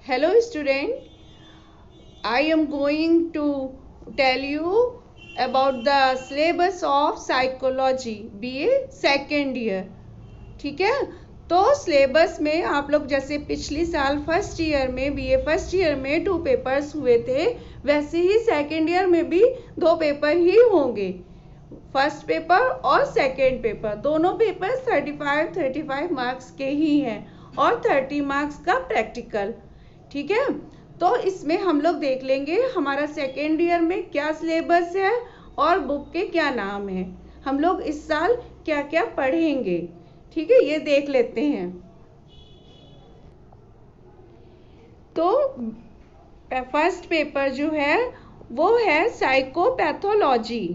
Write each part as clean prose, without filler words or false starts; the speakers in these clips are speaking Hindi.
Hello student, I am going to tell you about the syllabus of psychology BA second year. ठीक है, तो सिलेबस में आप लोग जैसे पिछली साल फर्स्ट ईयर में बीए फर्स्ट ईयर में 2 पेपर्स हुए थे, वैसे ही सेकेंड ईयर में भी 2 पेपर ही होंगे। फर्स्ट पेपर और सेकेंड पेपर, दोनों पेपर 35 मार्क्स के ही हैं और 30 मार्क्स का प्रैक्टिकल। ठीक है, तो इसमें हम लोग देख लेंगे हमारा सेकेंड ईयर में क्या सिलेबस है और बुक के क्या नाम है, हम लोग इस साल क्या क्या पढ़ेंगे। ठीक है, ये देख लेते हैं। तो फर्स्ट पेपर जो है वो है साइकोपैथोलॉजी।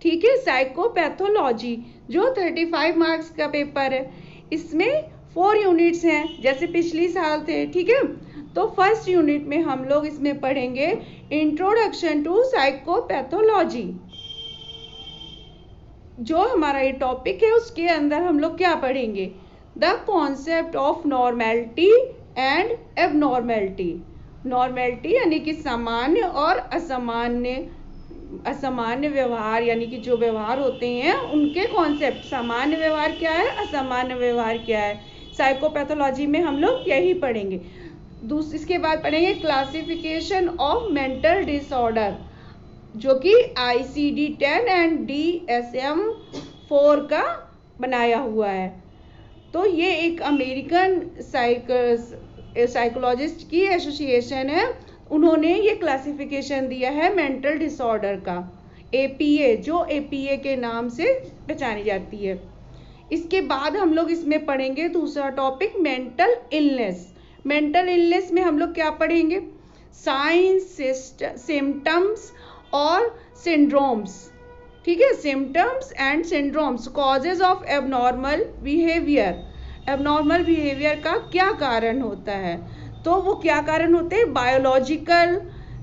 ठीक है, साइकोपैथोलॉजी जो 35 मार्क्स का पेपर है, इसमें 4 यूनिट्स हैं जैसे पिछली साल थे। ठीक है, तो फर्स्ट यूनिट में हम लोग इसमें पढ़ेंगे इंट्रोडक्शन टू साइकोपैथोलॉजी। जो हमारा ये टॉपिक है उसके अंदर हम लोग क्या पढ़ेंगे, the concept of normality and abnormality. Normality यानी कि सामान्य और असामान्य व्यवहार, यानी कि जो व्यवहार होते हैं उनके कॉन्सेप्ट। सामान्य व्यवहार क्या है, असामान्य व्यवहार क्या है, साइकोपैथोलॉजी में हम लोग यही पढ़ेंगे। इसके बाद पढ़ेंगे क्लासिफिकेशन ऑफ मेंटल डिसऑर्डर, जो कि ICD-10 एंड DSM-4 का बनाया हुआ है। तो ये एक अमेरिकन साइकोलॉजिस्ट की एसोसिएशन है, उन्होंने ये क्लासिफिकेशन दिया है मेंटल डिसऑर्डर का, APA, जो APA के नाम से पहचानी जाती है। इसके बाद हम लोग इसमें पढ़ेंगे दूसरा topic mental illness. Mental illness में हम लोग क्या पढ़ेंगे, साइंस, सिम्टम्स और सिंड्रोम्स। ठीक है, symptoms and syndromes, causes of abnormal behaviour. Abnormal behaviour का क्या कारण होता है, तो वो क्या कारण होते हैं, biological,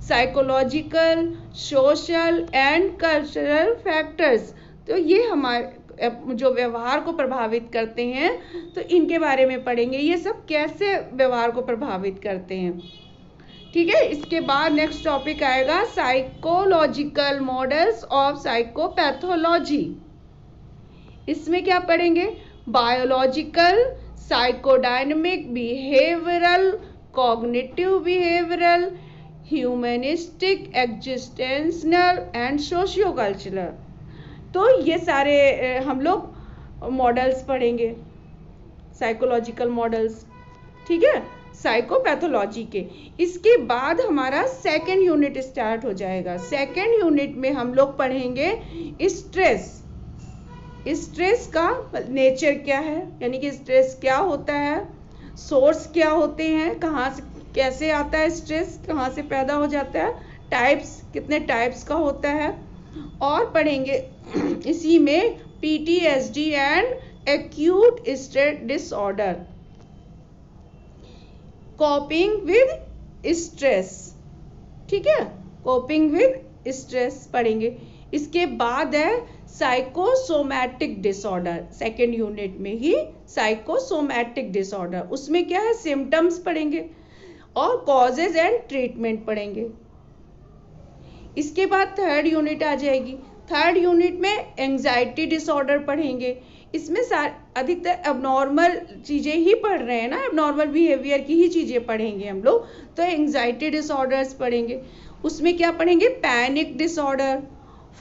psychological, social and cultural factors. तो ये हमारे जो व्यवहार को प्रभावित करते हैं, तो इनके बारे में पढ़ेंगे, ये सब कैसे व्यवहार को प्रभावित करते हैं। ठीक है, इसके बाद नेक्स्ट टॉपिक आएगा साइकोलॉजिकल मॉडल्स ऑफ साइकोपैथोलॉजी। इसमें क्या पढ़ेंगे, biological, psychodynamic, behavioural, cognitive behavioural, humanistic, existential and socio cultural. तो ये सारे हम लोग मॉडल्स पढ़ेंगे, साइकोलॉजिकल मॉडल्स। ठीक है, साइकोपैथोलॉजी के। इसके बाद हमारा सेकेंड यूनिट स्टार्ट हो जाएगा। सेकेंड यूनिट में हम लोग पढ़ेंगे स्ट्रेस। स्ट्रेस का नेचर क्या है, यानी कि स्ट्रेस क्या होता है, सोर्स क्या होते हैं, कहाँ से कैसे आता है स्ट्रेस, कहाँ से पैदा हो जाता है, टाइप्स, कितने टाइप्स का होता है, और पढ़ेंगे इसी में PTSD and acute stress disorder, कॉपिंग with stress. ठीक है, कॉपिंग विद स्ट्रेस पढ़ेंगे। इसके बाद है साइकोसोमैटिक डिसऑर्डर, सेकेंड यूनिट में ही साइकोसोमैटिक डिसऑर्डर, उसमें क्या है, सिम्टम्स पढ़ेंगे और कॉजेज एंड ट्रीटमेंट पढ़ेंगे। इसके बाद थर्ड यूनिट आ जाएगी। थर्ड यूनिट में एंजाइटी डिसऑर्डर पढ़ेंगे। इसमें अधिकतर एबनॉर्मल चीज़ें ही पढ़ रहे हैं ना, एबनॉर्मल बिहेवियर की ही चीज़ें पढ़ेंगे हम लोग, तो एंजाइटी डिसऑर्डर्स पढ़ेंगे। उसमें क्या पढ़ेंगे, पैनिक डिसऑर्डर,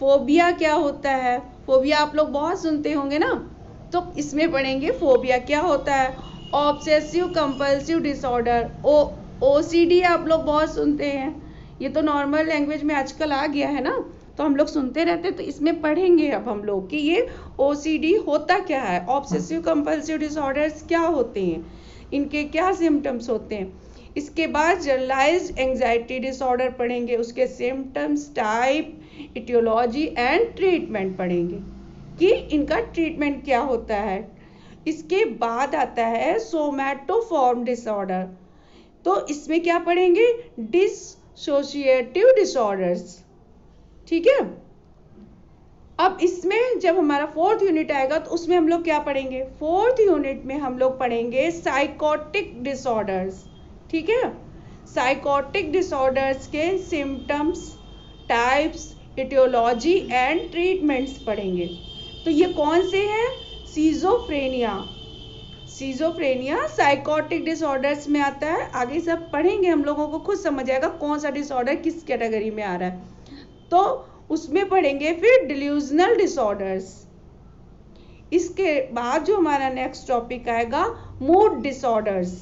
फोबिया क्या होता है, फोबिया आप लोग बहुत सुनते होंगे ना, तो इसमें पढ़ेंगे फोबिया क्या होता है। ऑब्सेसिव कंपल्सिव डिसऑर्डर, OCD आप लोग बहुत सुनते हैं, ये तो नॉर्मल लैंग्वेज में आजकल आ गया है ना, तो हम लोग सुनते रहते हैं, तो इसमें पढ़ेंगे अब हम लोग कि ये OCD होता क्या है, ऑब्सेसिव कंपल्सिव डिसऑर्डर्स क्या होते हैं, इनके क्या सिम्टम्स होते हैं। इसके बाद जनरलाइज्ड एंजाइटी डिसऑर्डर पढ़ेंगे, उसके symptoms, type, etiology and treatment पढ़ेंगे कि इनका ट्रीटमेंट क्या होता है। इसके बाद आता है सोमैटोफॉर्म डिसऑर्डर, तो इसमें क्या पढ़ेंगे, डिसोशिएटिव डिसऑर्डर्स। ठीक है, अब इसमें जब हमारा फोर्थ यूनिट आएगा तो उसमें हम लोग क्या पढ़ेंगे, फोर्थ यूनिट में हम लोग पढ़ेंगे साइकोटिक डिसऑर्डर्स। ठीक है, साइकोटिक डिसऑर्डर्स के symptoms, types, etiology and treatments पढ़ेंगे। तो ये कौन से हैं? सीजोफ्रेनिया साइकोटिक डिसऑर्डर्स में आता है। आगे सब पढ़ेंगे, हम लोगों को खुद समझ आएगा कौन सा डिसऑर्डर किस कैटेगरी में आ रहा है। तो उसमें पढ़ेंगे फिर डिल्यूजनल डिसऑर्डर्स। इसके बाद जो हमारा नेक्स्ट टॉपिक आएगा मूड डिसऑर्डर्स।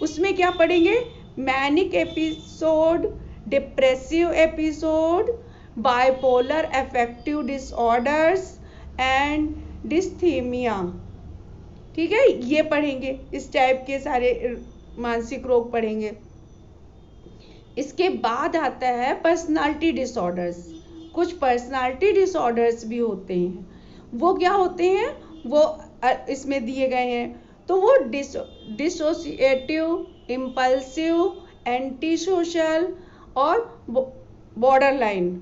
उसमें क्या पढ़ेंगे? Manic episode, depressive episode, bipolar affective disorders and dysthymia. ठीक है, ये पढ़ेंगे, इस टाइप के सारे मानसिक रोग पढ़ेंगे। इसके बाद आता है पर्सनालिटी डिसऑर्डर्स। कुछ पर्सनालिटी डिसऑर्डर्स भी होते हैं। वो क्या होते हैं? वो इसमें दिए गए हैं। तो वो डिसोसिएटिव, इम्पल्सिव, एंटी सोशल और बॉर्डरलाइन।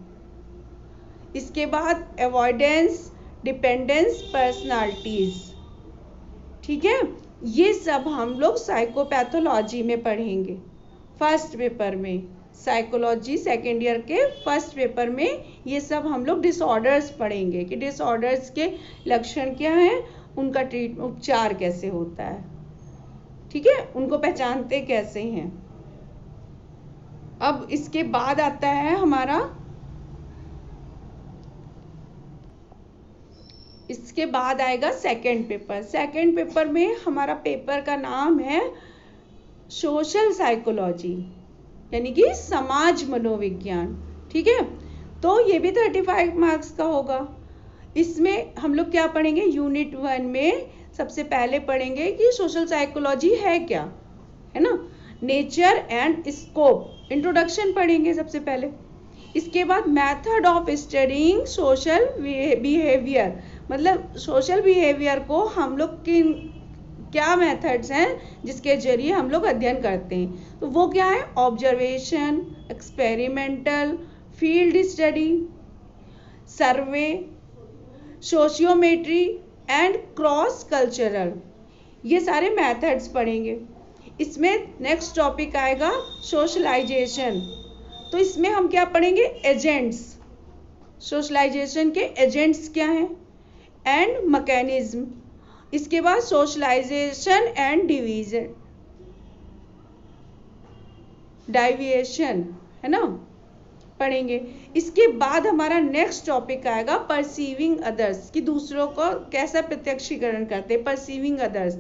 इसके बाद अवॉइडेंस डिपेंडेंस पर्सनालिटीज। ठीक है, ये सब हम लोग साइकोपैथोलॉजी में पढ़ेंगे फर्स्ट पेपर में। साइकोलॉजी सेकेंड ईयर के फर्स्ट पेपर में ये सब हम लोग डिसऑर्डर्स पढ़ेंगे कि डिसऑर्डर्स के लक्षण क्या हैं, उनका उपचार कैसे होता है। ठीक है, उनको पहचानते कैसे हैं। अब इसके बाद आता है हमारा, इसके बाद आएगा सेकेंड पेपर। सेकेंड पेपर में हमारा पेपर का नाम है सोशल साइकोलॉजी, यानी कि समाज मनोविज्ञान। ठीक है, तो ये भी 35 मार्क्स का होगा। इसमें हम लोग क्या पढ़ेंगे? यूनिट 1 में सबसे पहले पढ़ेंगे कि सोशल साइकोलॉजी है क्या, है ना। नेचर एंड स्कोप, इंट्रोडक्शन पढ़ेंगे सबसे पहले। इसके बाद method of studying social behaviour, मतलब सोशल बिहेवियर को हम लोग किन क्या मेथड्स हैं जिसके जरिए हम लोग अध्ययन करते हैं। तो वो क्या है? Observation, experimental, field study, survey, sociometry and cross cultural, ये सारे मेथड्स पढ़ेंगे। इसमें नेक्स्ट टॉपिक आएगा सोशलाइजेशन। तो इसमें हम क्या पढ़ेंगे? एजेंट्स, सोशलाइजेशन के एजेंट्स क्या हैं एंड मैकेनिज्म। इसके बाद सोशलाइजेशन एंड डाइविएशन, है ना, पढ़ेंगे। इसके बाद हमारा नेक्स्ट टॉपिक आएगा परसीविंग अदर्स, कि दूसरों को कैसा प्रत्यक्षीकरण करते हैं, परसीविंग अदर्स।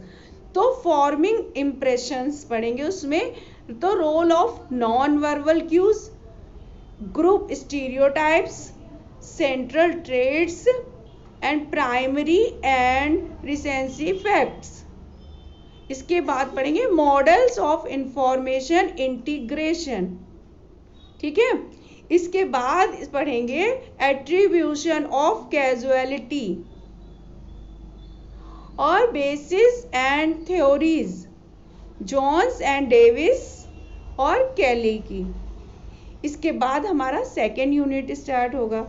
तो फॉर्मिंग इम्प्रेशंस पढ़ेंगे उसमें। तो role of non verbal cues, group stereotypes, central traits and primary and recency facts. इसके बाद पढ़ेंगे मॉडल्स ऑफ इंफॉर्मेशन इंटीग्रेशन। ठीक है, इसके बाद पढ़ेंगे एट्रीब्यूशन ऑफ कैजुअलिटी और basis and theories, Jones and Davis और केली की। इसके बाद हमारा सेकेंड यूनिट स्टार्ट होगा।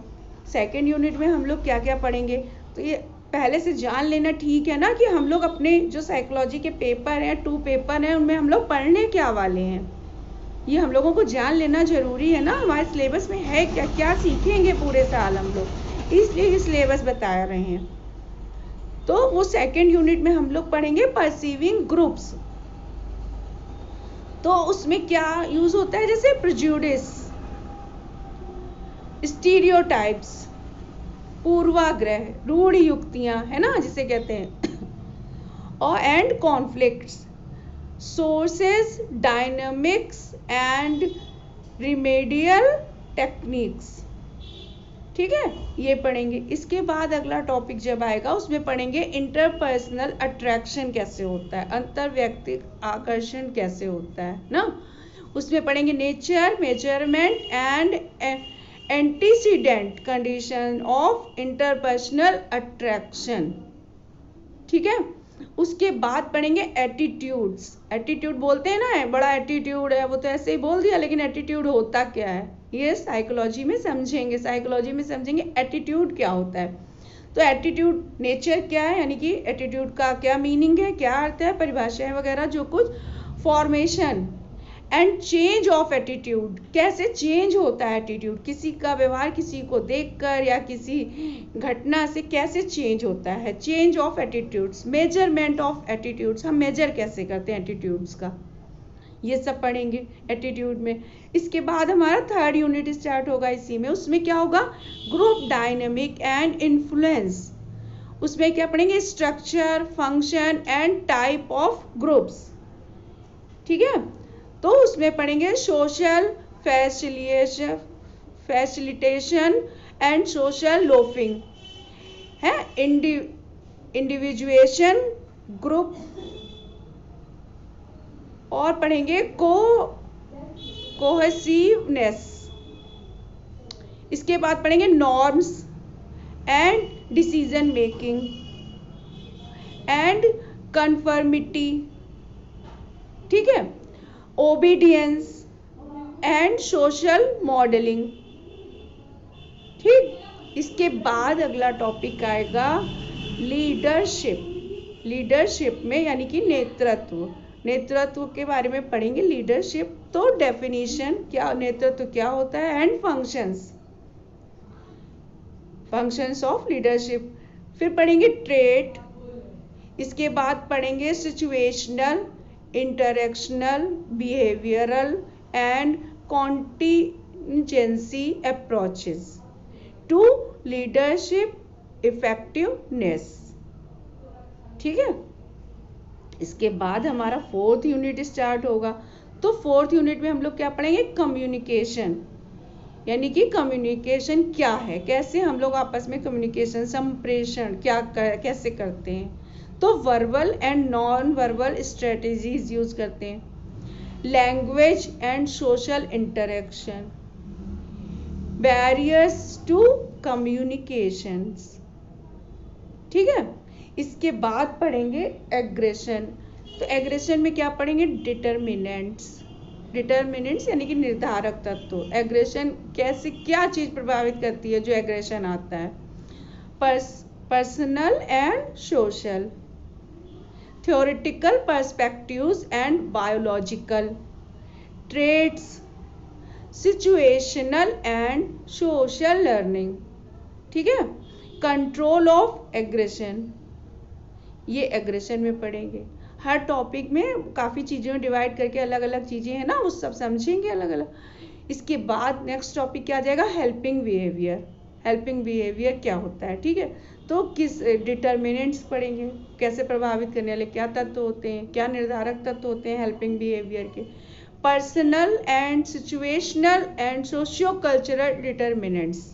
सेकेंड यूनिट में हम लोग क्या क्या पढ़ेंगे, तो ये पहले से जान लेना, ठीक है ना, कि हम लोग अपने जो साइकोलॉजी के पेपर हैं, 2 पेपर हैं, उनमें हम लोग पढ़ने क्या वाले हैं, ये हम लोगों को जान लेना जरूरी है ना। हमारे सिलेबस में है क्या क्या सीखेंगे पूरे साल हम लोग, इसलिए ये सिलेबस बता रहे हैं। तो वो सेकेंड यूनिट में हम लोग पढ़ेंगे परसीविंग ग्रुप्स। तो उसमें क्या यूज होता है? जैसे प्रेजुडिस, स्टीरियोटाइप्स, पूर्वाग्रह, रूढ़ युक्तियां, है ना, जिसे कहते हैं, और and conflicts, sources, dynamics and remedial techniques. ठीक है, ये पढ़ेंगे। इसके बाद अगला टॉपिक जब आएगा उसमें पढ़ेंगे इंटरपर्सनल अट्रैक्शन कैसे होता है, अंतर व्यक्तिक आकर्षण कैसे होता है ना। उसमें पढ़ेंगे nature, measurement and antecedent condition of interpersonal attraction. ठीक है, उसके बाद पढ़ेंगे एटीट्यूड्स। एटीट्यूड बोलते हैं ना, बड़ा एटीट्यूड है, वो तो ऐसे ही बोल दिया, लेकिन एटीट्यूड होता क्या है ये साइकोलॉजी में समझेंगे। साइकोलॉजी में समझेंगे एटीट्यूड क्या होता है। तो एटीट्यूड नेचर क्या है, यानी कि एटीट्यूड का क्या मीनिंग है, क्या अर्थ है, परिभाषा है वगैरह जो कुछ, formation and change of attitude, कैसे चेंज होता है एटीट्यूड, किसी का व्यवहार किसी को देखकर या किसी घटना से कैसे चेंज होता है, change of attitudes, measurement of attitudes, हम मेजर कैसे करते हैं एटीट्यूड्स का, ये सब पढ़ेंगे एटीट्यूड में। इसके बाद हमारा थर्ड यूनिट स्टार्ट होगा इसी में, उसमें क्या होगा, ग्रुप डायनेमिक एंड इन्फ्लुएंस। उसमें क्या पढ़ेंगे, structure, function and type of groups, ठीक है। तो उसमें पढ़ेंगे social facilitation and social loafing है, इंडिविजुएशन, ग्रुप, और पढ़ेंगे कोहेसिवनेस। इसके बाद पढ़ेंगे norms and decision making and conformity, ठीक है, ओबीडियंस एंड सोशल मॉडलिंग, ठीक। इसके बाद अगला टॉपिक आएगा लीडरशिप। लीडरशिप में यानी कि नेतृत्व के बारे में पढ़ेंगे। लीडरशिप तो डेफिनेशन क्या, नेतृत्व क्या होता है, एंड फंक्शंस ऑफ लीडरशिप। फिर पढ़ेंगे ट्रेट। इसके बाद पढ़ेंगे situational, interactional, behavioural and contingency approaches to leadership effectiveness, ठीक है। इसके बाद हमारा फोर्थ यूनिट स्टार्ट होगा। तो फोर्थ यूनिट में हम लोग क्या पढ़ेंगे, कम्युनिकेशन, यानी कि कम्युनिकेशन क्या है, कैसे हम लोग आपस में कम्युनिकेशन, संप्रेषण कैसे करते हैं। तो verbal and non verbal strategies use करते हैं। Language and social interaction, barriers to communications, ठीक है। इसके बाद पढ़ेंगे एग्रेशन। तो एग्रेशन में क्या पढ़ेंगे, डिटरमिनेंट्स यानी कि निर्धारक तत्व। एग्रेशन कैसे, क्या चीज प्रभावित करती है जो एग्रेशन आता है, personal and social, theoretical perspectives and biological traits, situational and social learning, ठीक है। कंट्रोल ऑफ एग्रेशन, ये एग्रेशन में पढ़ेंगे। हर टॉपिक में काफ़ी चीज़ें में डिवाइड करके अलग अलग चीज़ें हैं ना, वो सब समझेंगे अलग अलग। इसके बाद नेक्स्ट टॉपिक क्या आ जाएगा, हेल्पिंग बिहेवियर। हेल्पिंग बिहेवियर क्या होता है, ठीक है। तो किस डिटर्मिनेंट्स पढ़ेंगे, कैसे प्रभावित करने वाले क्या तत्व होते हैं, क्या निर्धारक तत्व होते हैं हेल्पिंग बिहेवियर के। Personal and situational and socio cultural determinants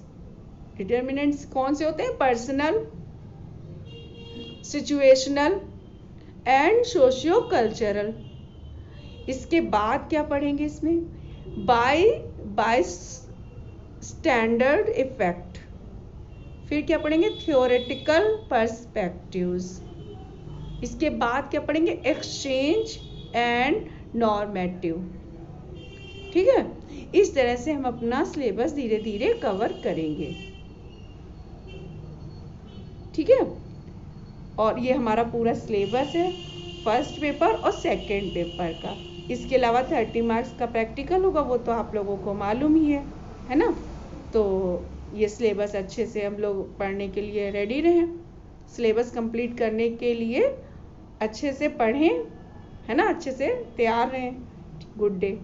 कौन से होते हैं, personal, situational and socio cultural. इसके बाद क्या पढ़ेंगे इसमें, बाय स्टैंडर्ड इफेक्ट। फिर क्या पढ़ेंगे, थियोरेटिकल पर्सपेक्टिव्स। इसके बाद क्या पढ़ेंगे, एक्सचेंज एंड नॉर्मेटिव, ठीक है। इस तरह से हम अपना सिलेबस धीरे धीरे कवर करेंगे, ठीक है। और ये हमारा पूरा सिलेबस है फर्स्ट पेपर और सेकंड पेपर का। इसके अलावा 30 मार्क्स का प्रैक्टिकल होगा, वो तो आप लोगों को मालूम ही है ना। तो ये सिलेबस अच्छे से हम लोग पढ़ने के लिए रेडी रहें, सिलेबस कंप्लीट करने के लिए अच्छे से पढ़ें, है ना, अच्छे से तैयार रहें। Good day.